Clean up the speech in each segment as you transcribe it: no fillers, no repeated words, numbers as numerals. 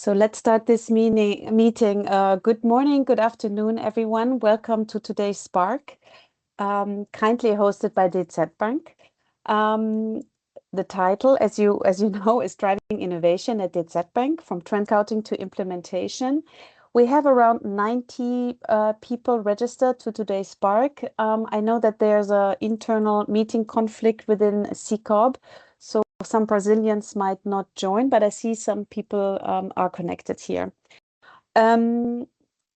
So let's start this meeting. Good morning, good afternoon, everyone. Welcome to today's Spark, kindly hosted by DZ Bank. The title, as you know, is Driving Innovation at DZ Bank, from trend counting to implementation. We have around 90 people registered to today's Spark. I know that there's an internal meeting conflict within CIBP, so some Brazilians might not join, but I see some people are connected here.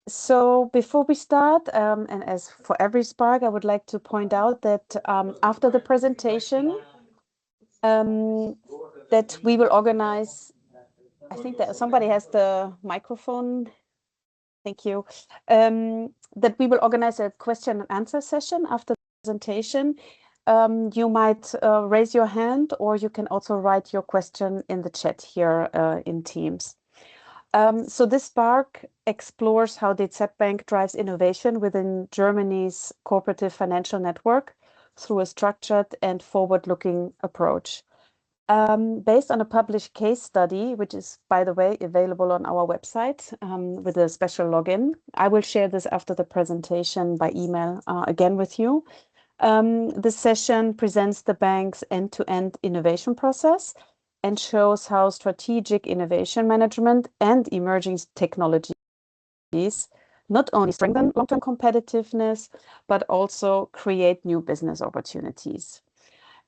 So before we start, and as for every Spark, I would like to point out that after the presentation, that we will organize, I think that somebody has the microphone. Thank you. That we will organize a question and answer session after the presentation. You might raise your hand, or you can also write your question in the chat here in Teams. So this Spark explores how DZ Bank drives innovation within Germany's cooperative financial network through a structured and forward-looking approach. Based on a published case study, which is, by the way, available on our website with a special login. I will share this after the presentation by email again with you. This session presents the bank's end-to-end innovation process and shows how strategic innovation management and emerging technologies not only strengthen long-term competitiveness, but also create new business opportunities.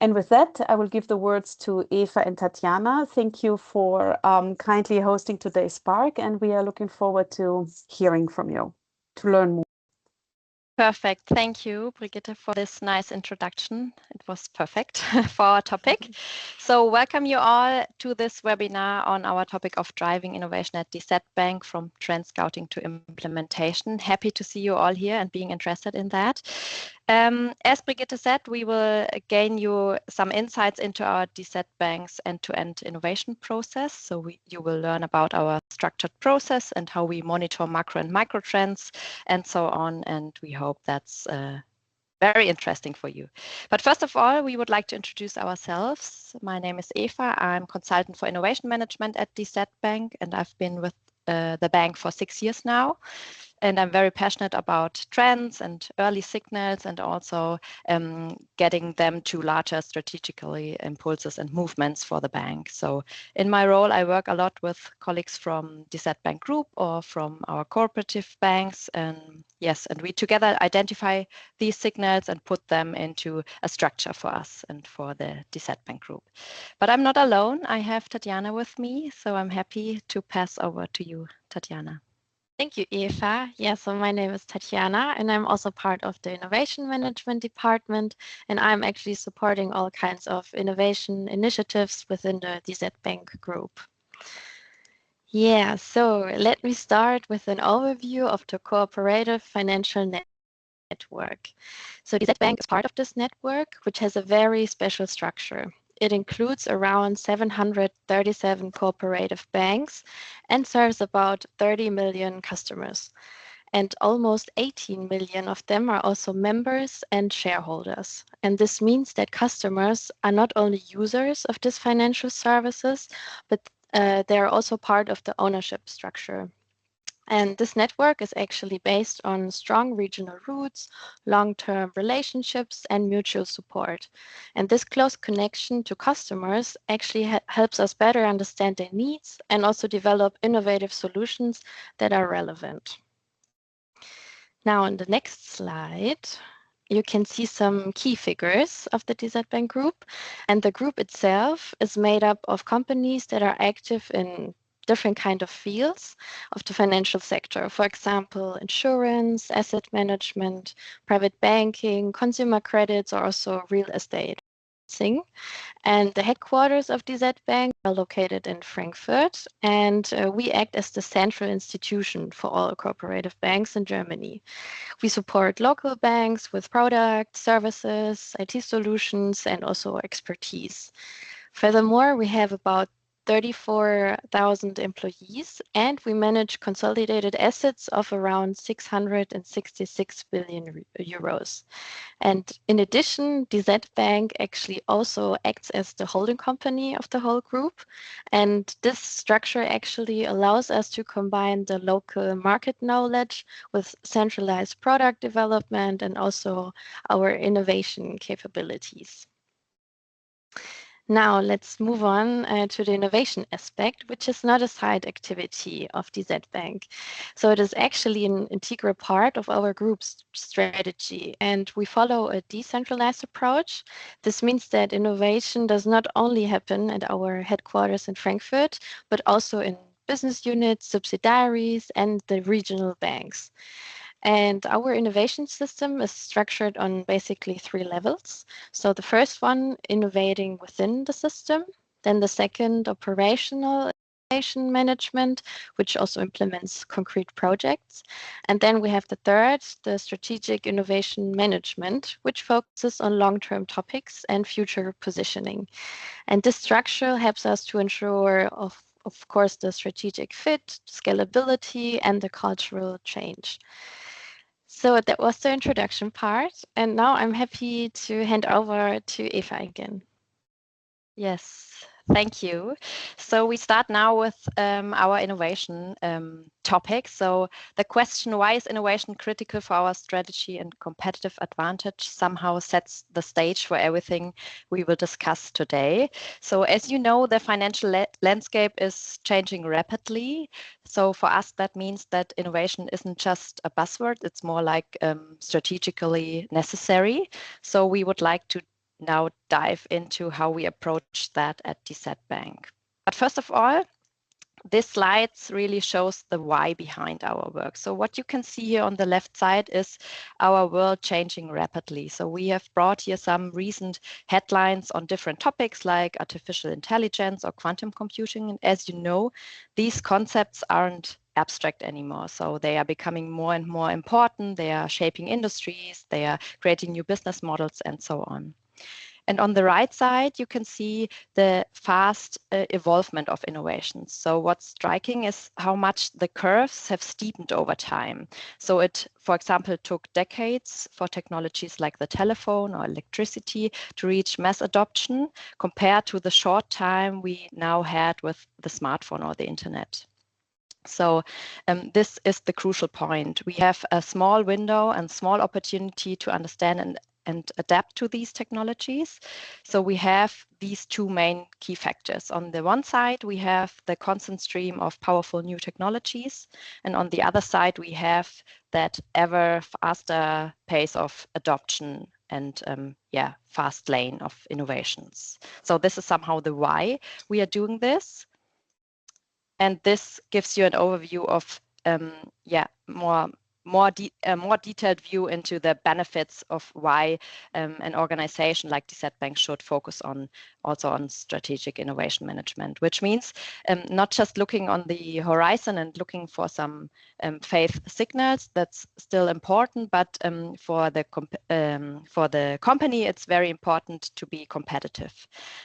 And with that, I will give the words to Eva and Tatjana. Thank you for kindly hosting today's Spark, and we are looking forward to hearing from you, to learn more. Perfect. Thank you, Brigitte, for this nice introduction. It was perfect for our topic. So welcome you all to this webinar on our topic of driving innovation at DZ Bank, from trend scouting to implementation. Happy to see you all here and being interested in that. As Brigitte said, we will gain you some insights into our DZ Bank's end-to-end innovation process. So you will learn about our structured process and how we monitor macro and micro trends and so on. And we hope that's very interesting for you. But first of all, we would like to introduce ourselves. My name is Eva. I'm consultant for innovation management at DZ Bank, and I've been with the bank for 6 years now. And I'm very passionate about trends and early signals, and also getting them to larger strategically impulses and movements for the bank. So in my role, I work a lot with colleagues from DZ Bank Group or from our cooperative banks. And yes, and we together identify these signals and put them into a structure for us and for the DZ Bank Group. But I'm not alone. I have Tatjana with me, so I'm happy to pass over to you, Tatjana. Thank you, Eva. Yeah, so my name is Tatjana, and I'm also part of the innovation management department, and I'm actually supporting all kinds of innovation initiatives within the DZ Bank Group. Yeah, so let me start with an overview of the cooperative financial network. So DZ Bank is part of this network, which has a very special structure. It includes around 737 cooperative banks and serves about 30 million customers. And almost 18 million of them are also members and shareholders. And this means that customers are not only users of these financial services, but they are also part of the ownership structure. And this network is actually based on strong regional roots, long-term relationships, and mutual support. And this close connection to customers actually helps us better understand their needs and also develop innovative solutions that are relevant. Now, on the next slide, you can see some key figures of the DZ Bank Group. And the group itself is made up of companies that are active in different kind of fields of the financial sector. For example, insurance, asset management, private banking, consumer credits, or also real estate. And the headquarters of DZ Bank are located in Frankfurt, and we act as the central institution for all cooperative banks in Germany. We support local banks with products, services, IT solutions, and also expertise. Furthermore, we have about 34,000 employees, and we manage consolidated assets of around 666 billion euros. And in addition, DZ Bank actually also acts as the holding company of the whole group. And this structure actually allows us to combine the local market knowledge with centralized product development and also our innovation capabilities. Now let's move on to the innovation aspect, which is not a side activity of DZ Bank. So it is actually an integral part of our group's strategy, and we follow a decentralized approach. This means that innovation does not only happen at our headquarters in Frankfurt, but also in business units, subsidiaries, and the regional banks. And our innovation system is structured on basically 3 levels. So the first one, innovating within the system. Then the second, operational innovation management, which also implements concrete projects. And then we have the third, the strategic innovation management, which focuses on long-term topics and future positioning. And this structure helps us to ensure, of course, the strategic fit, scalability, and the cultural change. So that was the introduction part. And now I'm happy to hand over to Eva again. Yes, thank you. So we start now with our innovation topic. So the question, why is innovation critical for our strategy and competitive advantage, somehow sets the stage for everything we will discuss today. So as you know, the financial landscape is changing rapidly. So for us, that means that innovation isn't just a buzzword, it's more like strategically necessary. So we would like to now dive into how we approach that at DZ Bank. But first of all, this slide really shows the why behind our work. So what you can see here on the left side is our world changing rapidly. So we have brought here some recent headlines on different topics like artificial intelligence or quantum computing. And as you know, these concepts aren't abstract anymore. So they are becoming more and more important. They are shaping industries, they are creating new business models and so on. And on the right side, you can see the fast evolvement of innovations. So what's striking is how much the curves have steepened over time. So it, for example, took decades for technologies like the telephone or electricity to reach mass adoption compared to the short time we now had with the smartphone or the internet. So this is the crucial point. We have a small window and small opportunity to understand and adapt to these technologies. So we have these 2 main key factors. On the one side, we have the constant stream of powerful new technologies. And on the other side, we have that ever faster pace of adoption and fast lane of innovations. So this is somehow the why we are doing this. And this gives you an overview of more detailed view into the benefits of why an organization like DZ Bank should focus also on strategic innovation management, which means not just looking on the horizon and looking for some faith signals. That's still important, but for the company, it's very important to be competitive.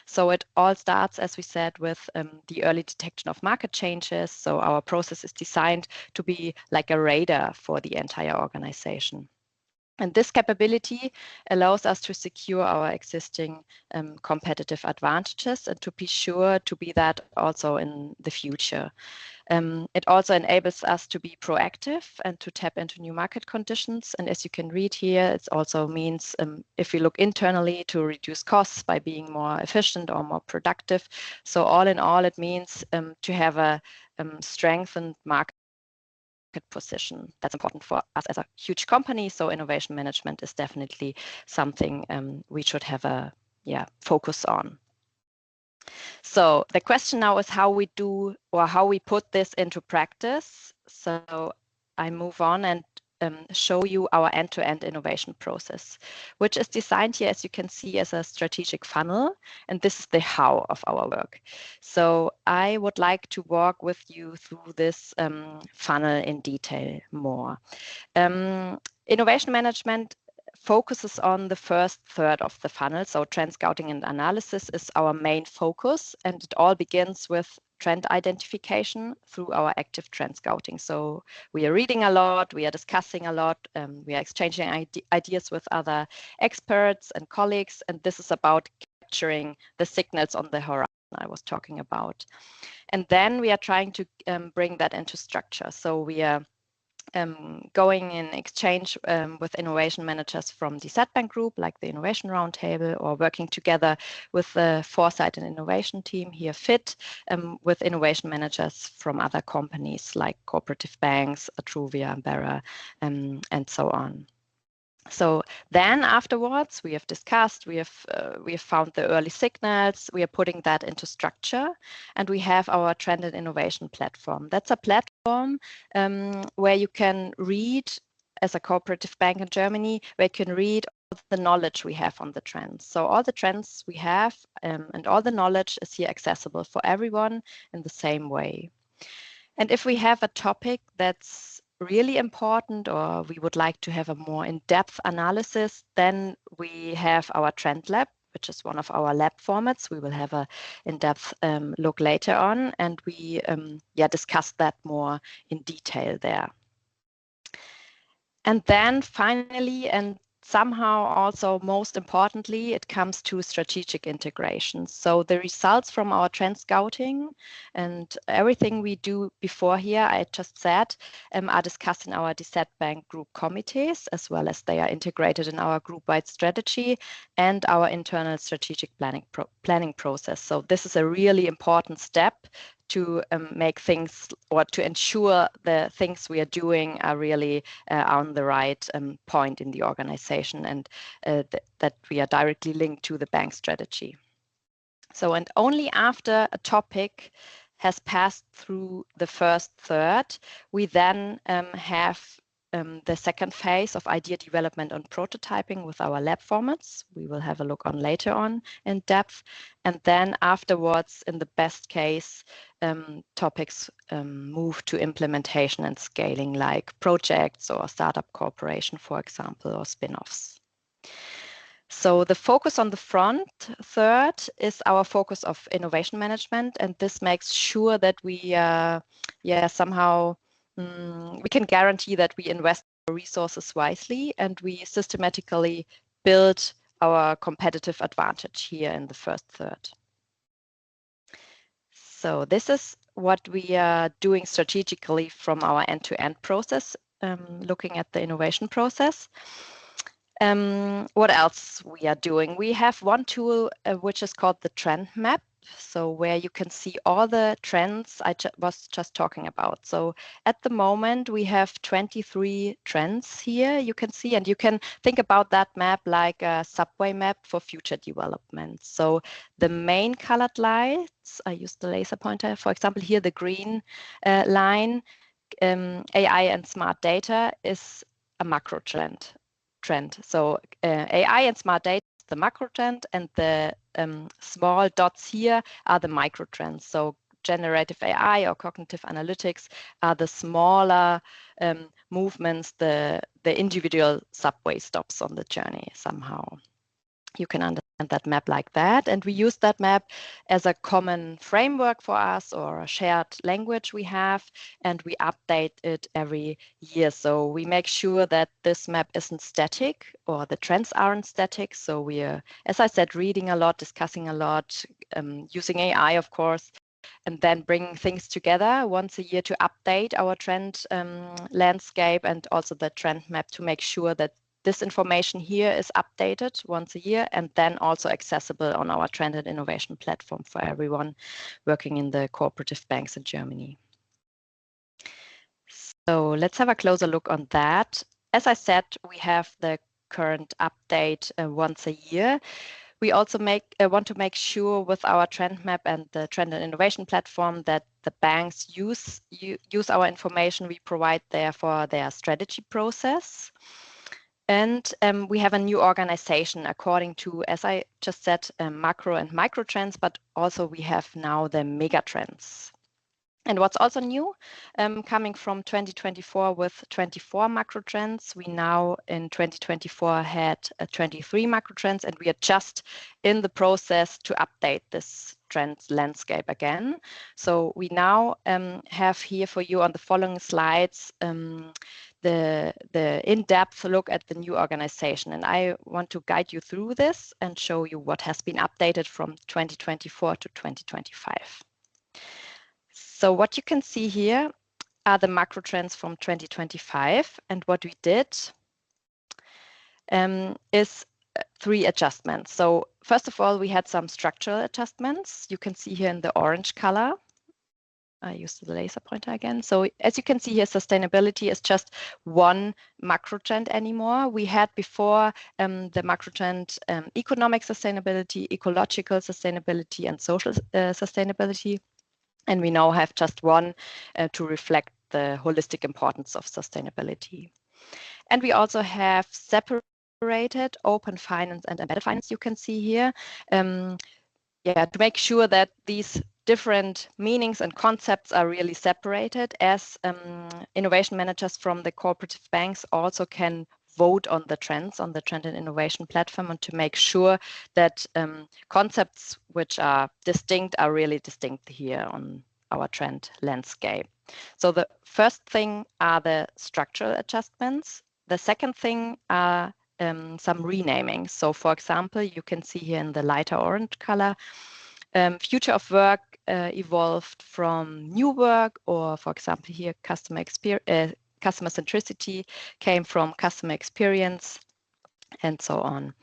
So it all starts, as we said, with the early detection of market changes. So our process is designed to be like a radar for the entire organization. And this capability allows us to secure our existing competitive advantages and to be sure to be that also in the future. It also enables us to be proactive and to tap into new market conditions. And as you can read here, it also means if we look internally, to reduce costs by being more efficient or more productive. So all in all, it means to have a strengthened market position. That's important for us as a huge company. So innovation management is definitely something we should have a focus on. So the question now is how we do or how we put this into practice. So I move on and show you our end-to-end innovation process, which is designed here, as you can see, as a strategic funnel. And this is the how of our work. So I would like to walk with you through this funnel in detail more. Innovation management focuses on the first third of the funnel. So trend scouting and analysis is our main focus, and it all begins with trend identification through our active trend scouting. So we are reading a lot, we are discussing a lot, we are exchanging ideas with other experts and colleagues, and this is about capturing the signals on the horizon I was talking about. And then we are trying to bring that into structure. So we are going in exchange with innovation managers from the ZBank group, like the Innovation Roundtable, or working together with the Foresight and Innovation team here, FIT, with innovation managers from other companies like cooperative banks, Atruvia, Barra, and so on. So then afterwards, we have discussed, we have found the early signals, we are putting that into structure, and we have our Trend and Innovation platform. That's a platform where you can read, as a cooperative bank in Germany, where you can read all the knowledge we have on the trends. So all the trends we have and all the knowledge is here accessible for everyone in the same way. And if we have a topic that's really important, or we would like to have a more in-depth analysis, then we have our Trend Lab, which is one of our lab formats. We will have a in-depth look later on, and we discuss that more in detail there. And then finally, and somehow also most importantly, it comes to strategic integration. So the results from our trend scouting and everything we do before here, I just said, are discussed in our ZBank group committees, as well as they are integrated in our group-wide strategy and our internal strategic planning process. So this is a really important step to make things, or to ensure the things we are doing are really on the right point in the organization, and that we are directly linked to the bank strategy. So, and only after a topic has passed through the first third, we then have the second phase of idea development and prototyping with our lab formats. We will have a look on later on in depth. And then afterwards, in the best case, topics move to implementation and scaling, like projects or startup cooperation, for example, or spin-offs. So the focus on the front third is our focus of innovation management, and this makes sure that we somehow we can guarantee that we invest our resources wisely, and we systematically build our competitive advantage here in the first third. So this is what we are doing strategically from our end-to-end process, looking at the innovation process. What else we are doing? We have one tool which is called the Trend Map. So where you can see all the trends I was just talking about. So at the moment we have 23 trends here you can see, and you can think about that map like a subway map for future development. So the main colored lights, I use the laser pointer, for example, here the green line, AI and smart data is a macro trend. So AI and smart data is the macro trend, and the small dots here are the micro trends. So generative AI or cognitive analytics are the smaller movements, the individual subway stops on the journey somehow. You can understand that map like that. And we use that map as a common framework for us, or a shared language we have, and we update it every year. So we make sure that this map isn't static, or the trends aren't static. So we are, as I said, reading a lot, discussing a lot, using AI, of course, and then bringing things together once a year to update our trend landscape, and also the trend map, to make sure that this information here is updated once a year, and then also accessible on our Trend and Innovation platform for everyone working in the cooperative banks in Germany. So let's have a closer look on that. As I said, we have the current update once a year. We also want to make sure with our trend map and the Trend and Innovation platform that the banks use our information we provide there for their strategy process. And we have a new organization according to, as I just said, macro and micro trends, but also we have now the mega trends. And what's also new, coming from 2024 with 24 macro trends, we now in 2024 had 23 macro trends, and we are just in the process to update this trend landscape again. So we now have here for you on the following slides the in-depth look at the new organization. And I want to guide you through this and show you what has been updated from 2024 to 2025. So what you can see here are the macro trends from 2025. And what we did is 3 adjustments. So first of all, we had some structural adjustments. You can see here in the orange color. I used the laser pointer again. So as you can see here, sustainability is just one macro trend anymore. We had before the macro trend economic sustainability, ecological sustainability, and social sustainability. And we now have just one to reflect the holistic importance of sustainability. And we also have separated open finance and embedded finance, you can see here, to make sure that these different meanings and concepts are really separated, as innovation managers from the cooperative banks also can vote on the trends on the Trend and Innovation platform, and to make sure that concepts which are distinct are really distinct here on our trend landscape. So the first thing are the structural adjustments. The second thing are some renaming. So for example, you can see here in the lighter orange color, future of work evolved from new work, or for example here, customer centricity came from customer experience, and so on.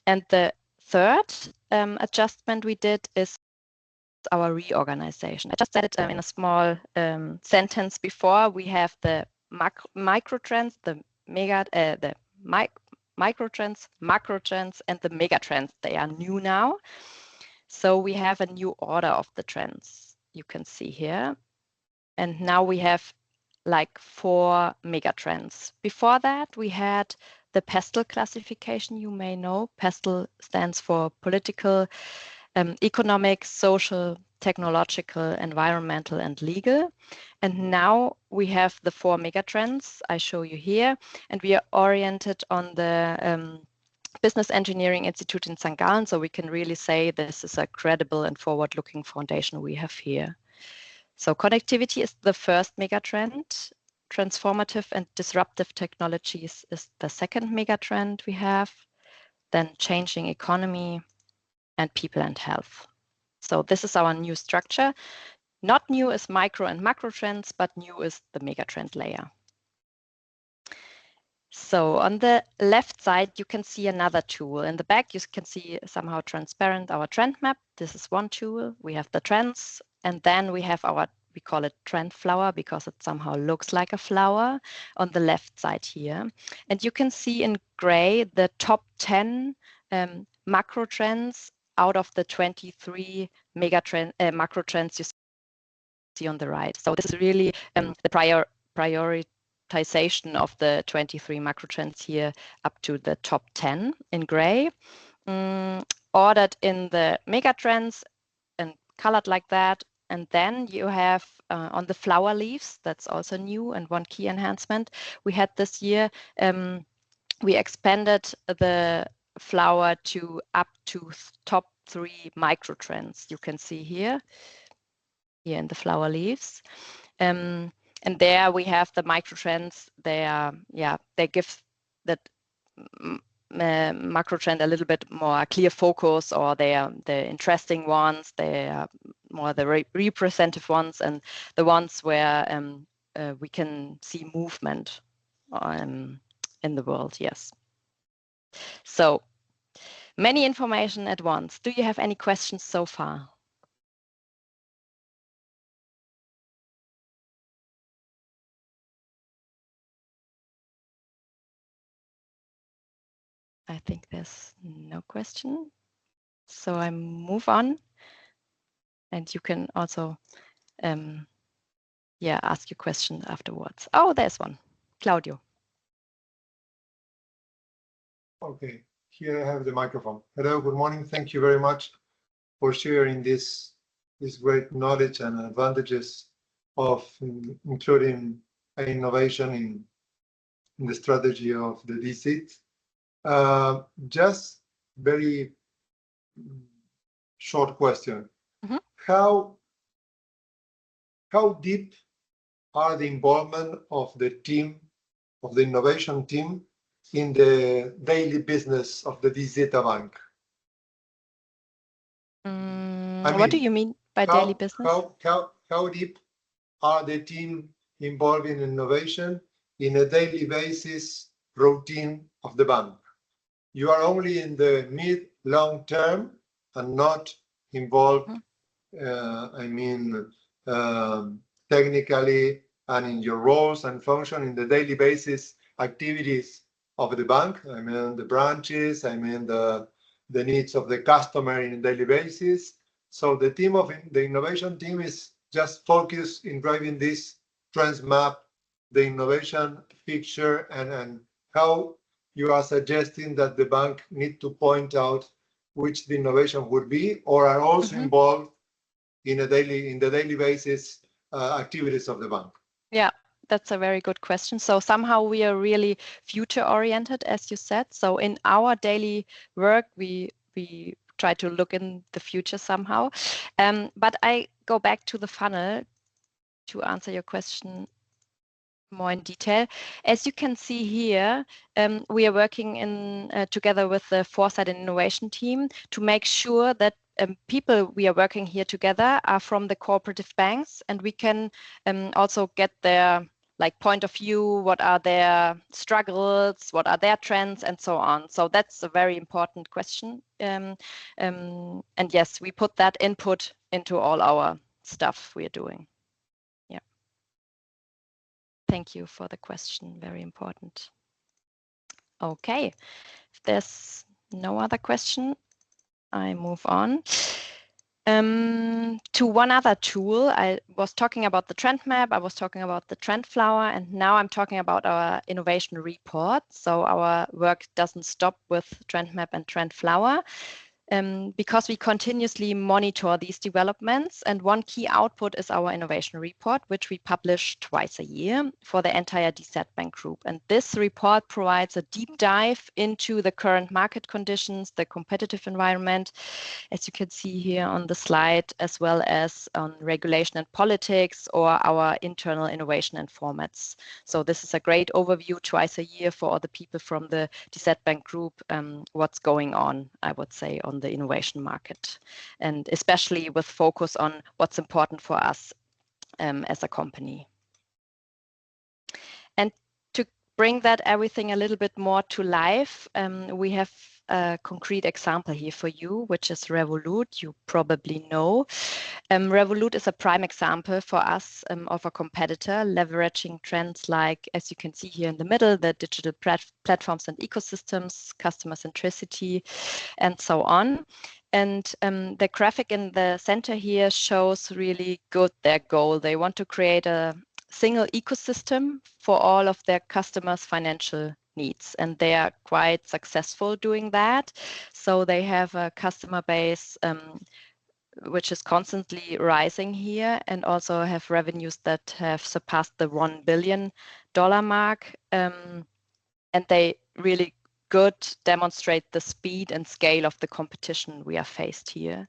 And the third adjustment we did is our reorganization. I just said it in a small sentence before. We have the micro trends, the micro trends, macro trends, and the mega trends. They are new now. So we have a new order of the trends, you can see here. And now we have like 4 mega trends. Before that, we had the PESTEL classification, you may know. PESTEL stands for political, economic, social, technological, environmental, and legal. And now we have the 4 mega trends I show you here. And we are oriented on the Business Engineering Institute in St. Gallen, so we can really say this is a credible and forward-looking foundation we have here. So connectivity is the first megatrend. Transformative and disruptive technologies is the second megatrend we have. Then changing economy, and people and health. So this is our new structure. Not new is micro and macro trends, but new is the megatrend layer. So on the left side, you can see another tool. In the back, you can see somehow transparent our trend map. This is one tool. We have the trends, and then we have we call it trend flower because it somehow looks like a flower on the left side here. And you can see in gray the top 10 macro trends out of the 23 macro trends you see on the right. So this is really the prioritization of the 23 macro trends here up to the top 10 in gray, ordered in the mega trends and colored like that. And then you have on the flower leaves, that's also new and one key enhancement we had this year. We expanded the flower to up to top 3 micro trends. You can see here in the flower leaves. And there we have the micro trends. They give that macro trend a little bit more clear focus, or they are the interesting ones. They are more the representative ones, and the ones where we can see movement in the world. Yes. So many information at once. Do you have any questions so far? I think there's no question. So I move on, and you can also ask your question afterwards. Oh, there's one. Claudio. Okay, here I have the microphone. Hello, good morning. Thank you very much for sharing this great knowledge and advantages of including innovation in the strategy of the DSIT. Just very short question. Mm-hmm. How deep are the involvement of the team, of the innovation team, in the daily business of the DZ Bank? What do you mean by daily business? How deep are the team involved in innovation in a daily basis routine of the bank? You are only in the mid-long term and not involved, technically and in your roles and function in the daily basis activities of the bank. I mean the branches, I mean the needs of the customer in a daily basis. So the team of the innovation team is just focused in driving this trends map, the innovation picture, and how you are suggesting that the bank need to point out which the innovation would be, or are also involved in the daily basis activities of the bank? Yeah, that's a very good question. So somehow we are really future oriented, as you said. So in our daily work, we try to look in the future somehow. But I go back to the funnel to answer your question more in detail. As you can see here, we are working together with the Foresight and Innovation team to make sure that people we are working here together are from the cooperative banks, and we can also get their point of view, what are their struggles, what are their trends, and so on. So that's a very important question. And yes, we put that input into all our stuff we are doing. Yeah. Thank you for the question. Very important. Okay. If there's no other question, I move on. To one other tool. I was talking about the trend map, I was talking about the trend flower, and now I'm talking about our innovation report. So our work doesn't stop with trend map and trend flower, because we continuously monitor these developments. And one key output is our innovation report, which we publish twice a year for the entire DZ Bank Group. And this report provides a deep dive into the current market conditions, the competitive environment, as you can see here on the slide, as well as on regulation and politics, or our internal innovation and formats. So this is a great overview twice a year for all the people from the DZ Bank Group, what's going on, I would say, on the innovation market, and especially with focus on what's important for us as a company. And to bring that everything a little bit more to life, we have a concrete example here for you, which is Revolut. You probably know. Revolut is a prime example for us of a competitor leveraging trends like, as you can see here in the middle, the digital platforms and ecosystems, customer centricity, and so on. And the graphic in the center here shows really good their goal. They want to create a single ecosystem for all of their customers' financial needs, and they are quite successful doing that. So they have a customer base which is constantly rising here, and also have revenues that have surpassed the $1 billion mark, and they really good demonstrate the speed and scale of the competition we are faced here.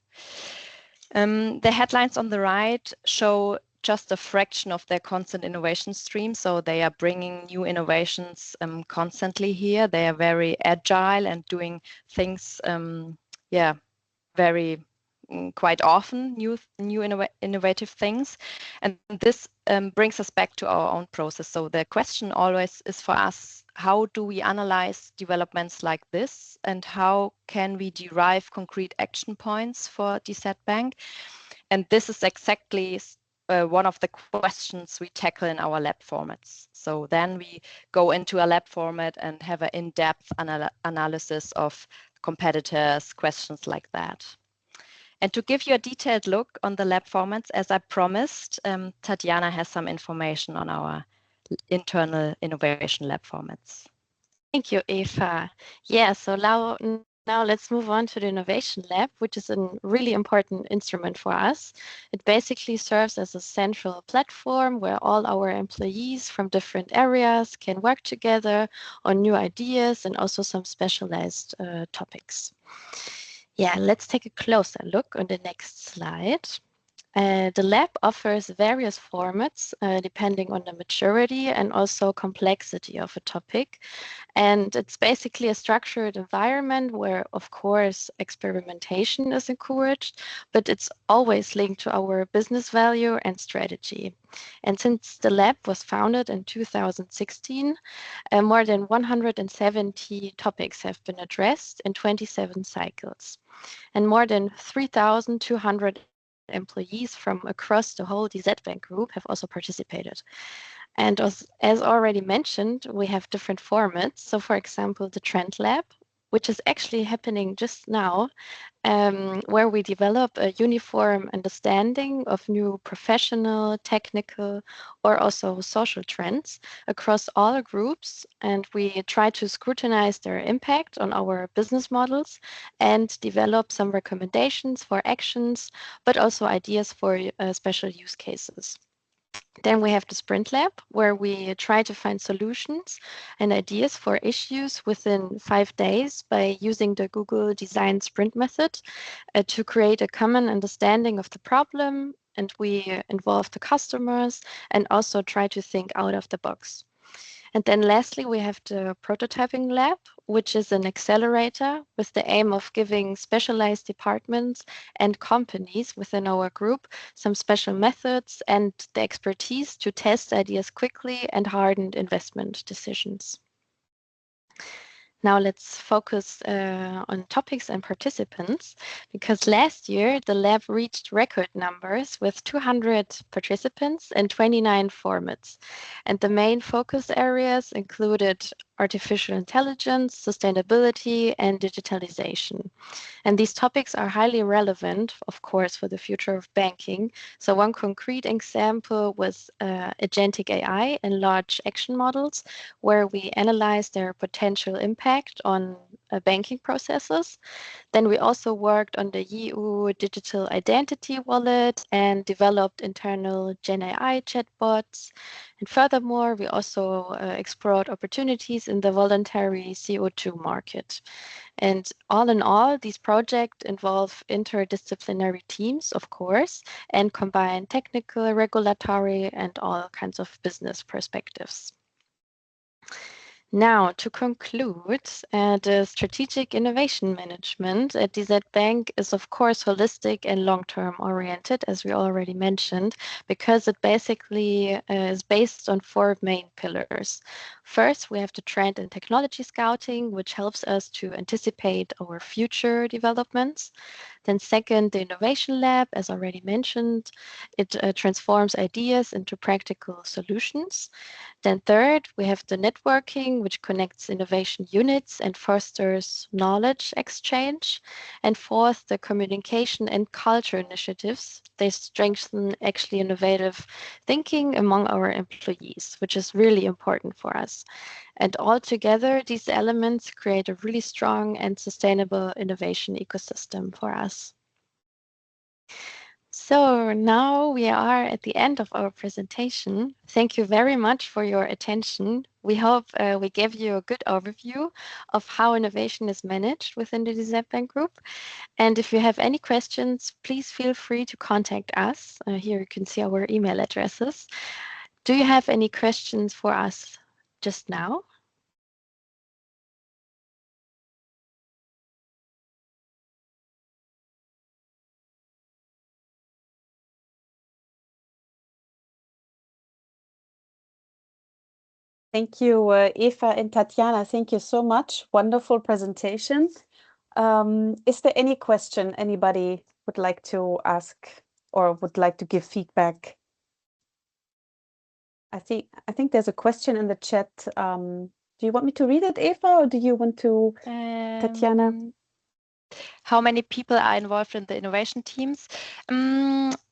The headlines on the right show just a fraction of their constant innovation stream. So they are bringing new innovations constantly here. They are very agile and doing things, very quite often new innovative things. And this brings us back to our own process. So the question always is for us, how do we analyze developments like this, and how can we derive concrete action points for DZ Bank? And this is exactly one of the questions we tackle in our lab formats. So then we go into a lab format and have an in-depth analysis of competitors, questions like that. And to give you a detailed look on the lab formats, as I promised, Tatjana has some information on our internal innovation lab formats. Thank you, Eva. Yeah, so now Now let's move on to the Innovation Lab, which is a really important instrument for us. It basically serves as a central platform where all our employees from different areas can work together on new ideas and also some specialized topics. Yeah, let's take a closer look on the next slide. The lab offers various formats depending on the maturity and also complexity of a topic. And it's basically a structured environment where, of course, experimentation is encouraged, but it's always linked to our business value and strategy. And since the lab was founded in 2016, more than 170 topics have been addressed in 27 cycles. And more than 3,200 employees from across the whole DZ Bank group have also participated. And as already mentioned, we have different formats. So for example, the Trend Lab, which is actually happening just now, where we develop a uniform understanding of new professional, technical, or also social trends across all groups. And we try to scrutinize their impact on our business models and develop some recommendations for actions, but also ideas for special use cases. Then we have the Sprint Lab, where we try to find solutions and ideas for issues within 5 days by using the Google Design Sprint method to create a common understanding of the problem. And we involve the customers and also try to think out of the box. And then lastly, we have the Prototyping Lab, which is an accelerator with the aim of giving specialized departments and companies within our group some special methods and the expertise to test ideas quickly and harden investment decisions. Now let's focus on topics and participants, because last year the lab reached record numbers with 200 participants and 29 formats. And the main focus areas included artificial intelligence, sustainability, and digitalization. And these topics are highly relevant, of course, for the future of banking. So one concrete example was agentic AI and large action models, where we analyze their potential impact on banking processes. Then we also worked on the EU digital identity wallet and developed internal Gen AI chatbots. And furthermore, we also explored opportunities in the voluntary CO2 market. And all in all, these projects involve interdisciplinary teams, of course, and combine technical, regulatory, and all kinds of business perspectives. Now, to conclude, the strategic innovation management at DZ Bank is, of course, holistic and long-term oriented, as we already mentioned, because it basically is based on 4 main pillars. First, we have the trend and technology scouting, which helps us to anticipate our future developments. Then second, the Innovation Lab, as already mentioned, it transforms ideas into practical solutions. Then third, we have the networking, which connects innovation units and fosters knowledge exchange. And fourth, the communication and culture initiatives. They strengthen actually innovative thinking among our employees, which is really important for us. And altogether, these elements create a really strong and sustainable innovation ecosystem for us. So now we are at the end of our presentation. Thank you very much for your attention. We hope we gave you a good overview of how innovation is managed within the DZ Bank Group. And if you have any questions, please feel free to contact us. Here you can see our email addresses. Do you have any questions for us just now? Thank you, Eva and Tatjana. Thank you so much. Wonderful presentation. Is there any question anybody would like to ask or would like to give feedback? I think there's a question in the chat. Do you want me to read it, Eva, or do you want to, Tatjana? how many people are involved in the innovation teams?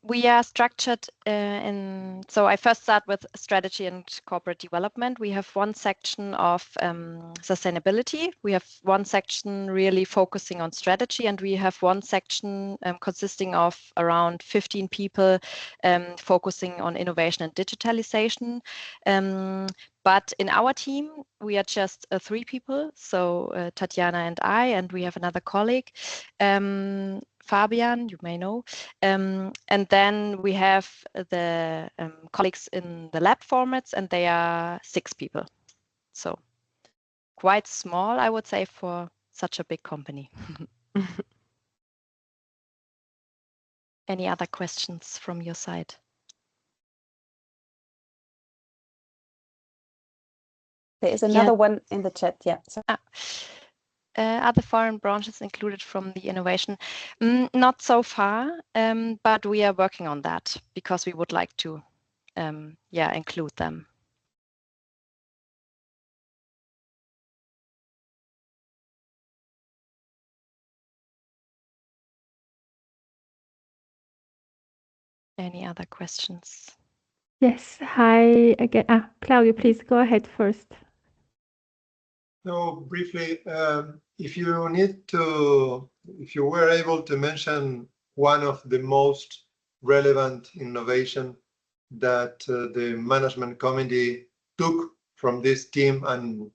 We are structured so I first start with strategy and corporate development. We have one section of sustainability. We have one section really focusing on strategy, and we have one section consisting of around 15 people focusing on innovation and digitalization. But in our team, we are just 3 people. So Tatjana and I, and we have another colleague, Fabian, you may know. And then we have the colleagues in the lab formats, and they are 6 people. So quite small, I would say, for such a big company. Any other questions from your side? There is another one in the chat. Yeah. So. Are the foreign branches included from the innovation? Not so far, but we are working on that because we would like to, include them. Any other questions? Yes. Hi again. Claudio, please go ahead first. No, briefly, if you were able to mention one of the most relevant innovation that the management committee took from this team and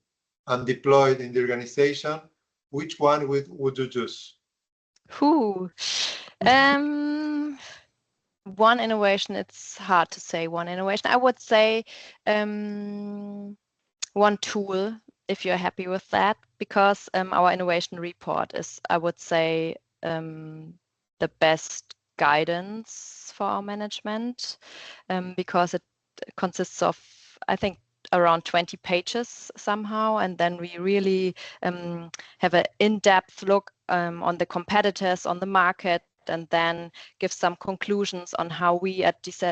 deployed in the organization, which one would you choose? One innovation, it's hard to say one innovation. I would say one tool, if you're happy with that, because our innovation report is, I would say, the best guidance for our management, because it consists of, I think, around 20 pages somehow, and then we really have an in-depth look on the competitors, on the market, and then give some conclusions on how we as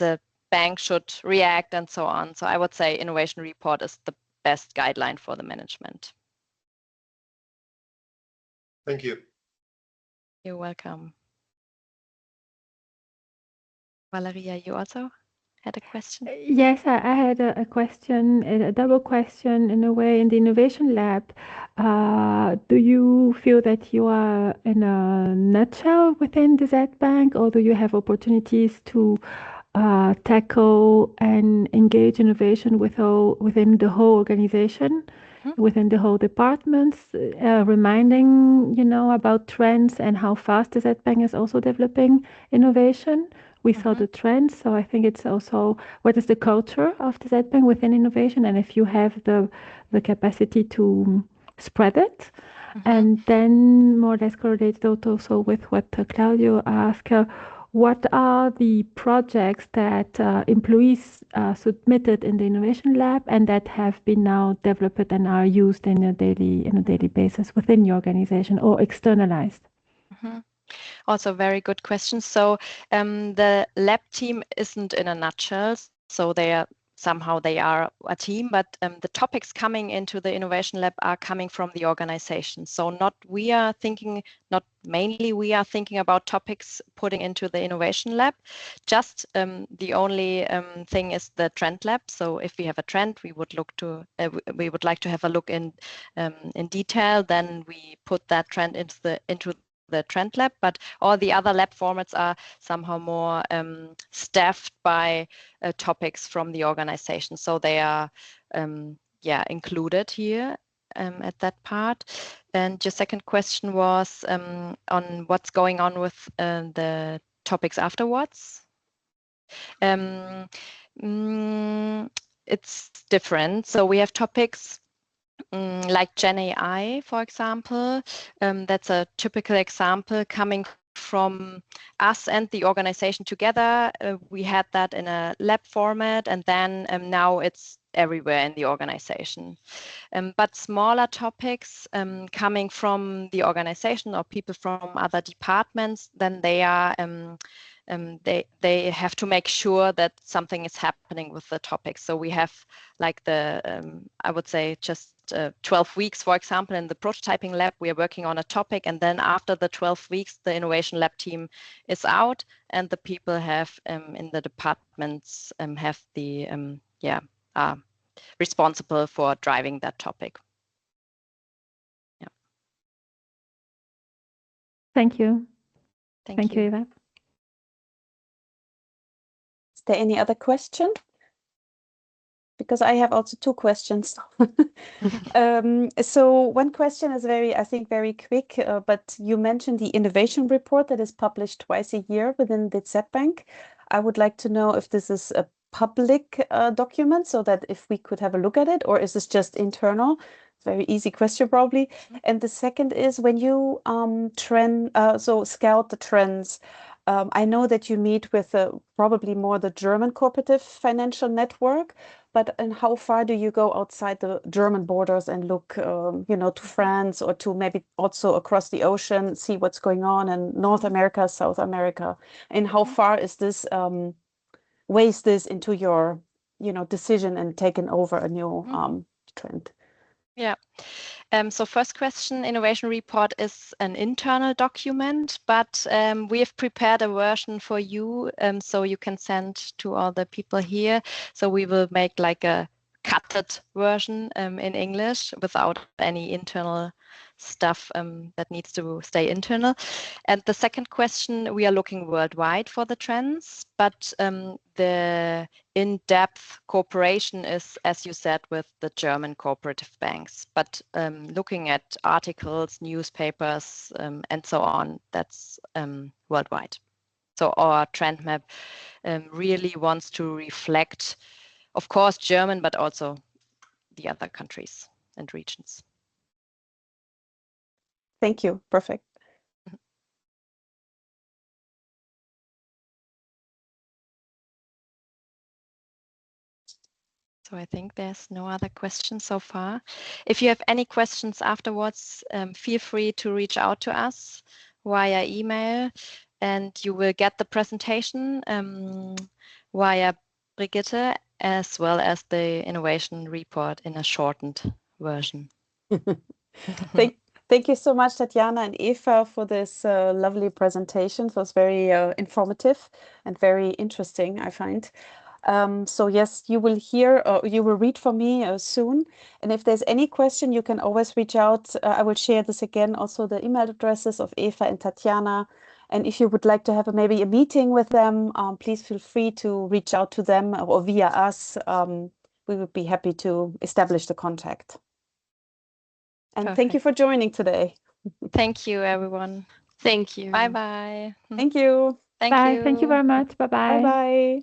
a bank should react and so on. So I would say innovation report is the best guideline for the management. Thank you. You're welcome. Valeria, you also had a question? Yes, I had a question, a double question in a way. In the Innovation Lab, do you feel that you are in a nutshell within the Z Bank, or do you have opportunities to tackle and engage innovation within the whole organization, within the whole departments, reminding, about trends and how fast the Z Bank is also developing innovation? We saw the trends, so I think it's also what is the culture of the Z Bank within innovation, and if you have the capacity to spread it. And then more or less correlated also with what Claudio asked, what are the projects that employees submitted in the Innovation Lab and that have been now developed and are used in a daily basis within your organization or externalized? Also very good question. So the lab team isn't in a nutshell. So they are a team, but the topics coming into the Innovation Lab are coming from the organization. So not mainly we are thinking about topics putting into the Innovation Lab. Just the only thing is the Trend Lab. So if we have a trend, we would like to have a look in detail. Then we put that trend into the Trend Lab, but all the other lab formats are somehow more staffed by topics from the organization. So they are, included here at that part. And your second question was on what's going on with the topics afterwards. It's different. So we have topics like Gen AI, for example. That's a typical example coming from us and the organization together. We had that in a lab format, and then now it's everywhere in the organization. But smaller topics coming from the organization or people from other departments, then they are they have to make sure that something is happening with the topic. So we have like the I would say just 12 weeks, for example, in the prototyping lab, we are working on a topic, and then after the 12 weeks, the innovation lab team is out, and the people have in the departments have the responsible for driving that topic. Yeah. Thank you. Thank you, Eva. Is there any other question? Because I have also 2 questions. So one question is I think very quick, but you mentioned the innovation report that is published twice a year within the DZ Bank. I would like to know if this is a public document, so that if we could have a look at it, or is this just internal? Very easy question, probably. And the second is, when you scout the trends, I know that you meet with probably more the German cooperative financial network, but and how far do you go outside the German borders and look, to France, or to maybe also across the ocean, see what's going on in North America, South America, and how far is this weighs this into your, decision and taking over a new trend? Yeah. So first question, innovation report is an internal document, but we have prepared a version for you, so you can send to all the people here. So we will make like a cutted version in English without any internal stuff that needs to stay internal. And the second question, we are looking worldwide for the trends, but the in-depth cooperation is, as you said, with the German cooperative banks. But looking at articles, newspapers, and so on, that's worldwide. So our trend map really wants to reflect, of course, German, but also the other countries and regions. Thank you. Perfect. So I think there's no other questions so far. If you have any questions afterwards, feel free to reach out to us via email, and you will get the presentation via Brigitte, as well as the innovation report in a shortened version. Thank you so much, Tatjana and Eva, for this lovely presentation. It was very informative and very interesting, I find. So yes, you will read from me soon. And if there's any question, you can always reach out. I will share this again, also the email addresses of Eva and Tatjana. And if you would like to have maybe a meeting with them, please feel free to reach out to them or via us. We would be happy to establish the contact. And Perfect. Thank you for joining today. Thank you, everyone. Thank you. Bye-bye. Thank you. Thank Bye. you. Thank you very much. Bye-bye. Bye-bye.